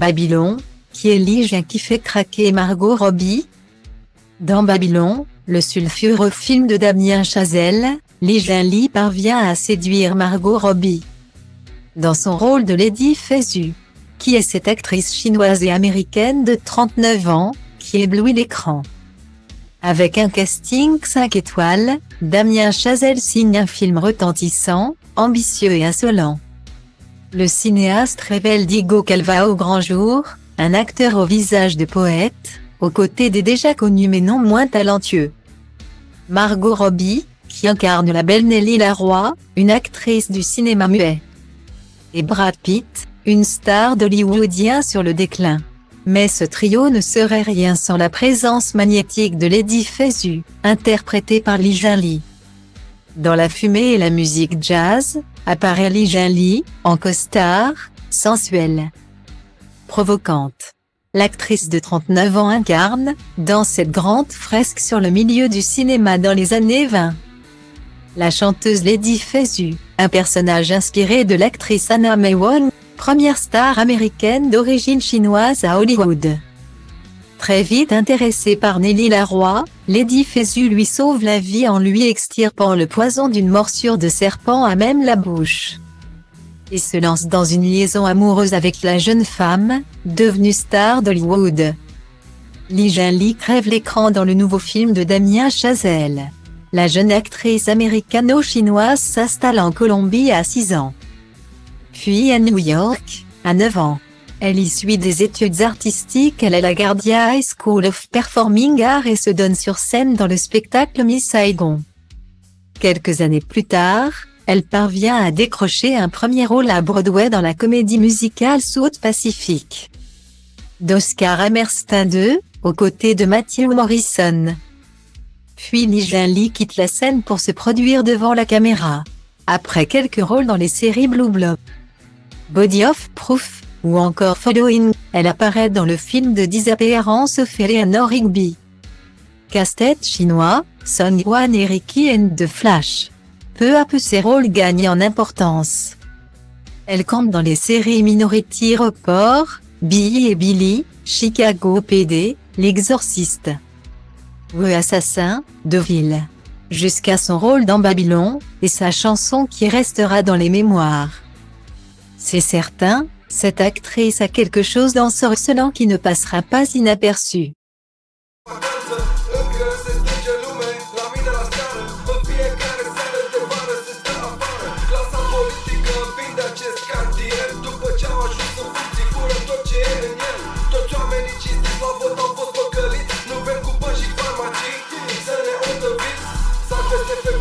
Babylon, qui est Elijah qui fait craquer Margot Robbie. Dans Babylon, le sulfureux film de Damien Chazelle, Lee Jin-lee parvient à séduire Margot Robbie. Dans son rôle de Lady Fezhu, qui est cette actrice chinoise et américaine de 39 ans, qui éblouit l'écran. Avec un casting 5 étoiles, Damien Chazelle signe un film retentissant, ambitieux et insolent. Le cinéaste révèle Diego Calva au grand jour, un acteur au visage de poète, aux côtés des déjà connus mais non moins talentueux Margot Robbie, qui incarne la belle Nelly Laroy, une actrice du cinéma muet. Et Brad Pitt, une star d'hollywoodien sur le déclin. Mais ce trio ne serait rien sans la présence magnétique de Lady Fezhu, interprétée par Lee Jin-lee. Dans la fumée et la musique jazz, apparaît Lee Jin-lee, en costard, sensuelle, provocante. L'actrice de 39 ans incarne, dans cette grande fresque sur le milieu du cinéma dans les années 20, la chanteuse Lady Fezhu, un personnage inspiré de l'actrice Anna May Won, première star américaine d'origine chinoise à Hollywood. Très vite intéressée par Nelly Laroy, Lady Fezhu lui sauve la vie en lui extirpant le poison d'une morsure de serpent à même la bouche. Et se lance dans une liaison amoureuse avec la jeune femme, devenue star d'Hollywood. Lee Jin-lee crève l'écran dans le nouveau film de Damien Chazelle. La jeune actrice américano-chinoise s'installe en Colombie à 6 ans. Puis à New York, à 9 ans. Elle y suit des études artistiques à la LaGuardia High School of Performing Arts et se donne sur scène dans le spectacle Miss Saigon. Quelques années plus tard, elle parvient à décrocher un premier rôle à Broadway dans la comédie musicale South Pacific d'Oscar Hammerstein II, aux côtés de Matthew Morrison. Puis Lee Jin-lee quitte la scène pour se produire devant la caméra. Après quelques rôles dans les séries Blue Blood, Body of Proof, ou encore Following, elle apparaît dans le film de Disappearance of Eleanor Rigby. Casse-tête chinois, Song Hwan et Ricky and the Flash. Peu à peu ses rôles gagnent en importance. Elle campe dans les séries Minority Report, Billy et Billy, Chicago PD, L'Exorciste, The Assassin, Deville. Jusqu'à son rôle dans Babylon, et sa chanson qui restera dans les mémoires. C'est certain, cette actrice a quelque chose d'ensorcelant qui ne passera pas inaperçu. Să ne otrăviți, să peste pe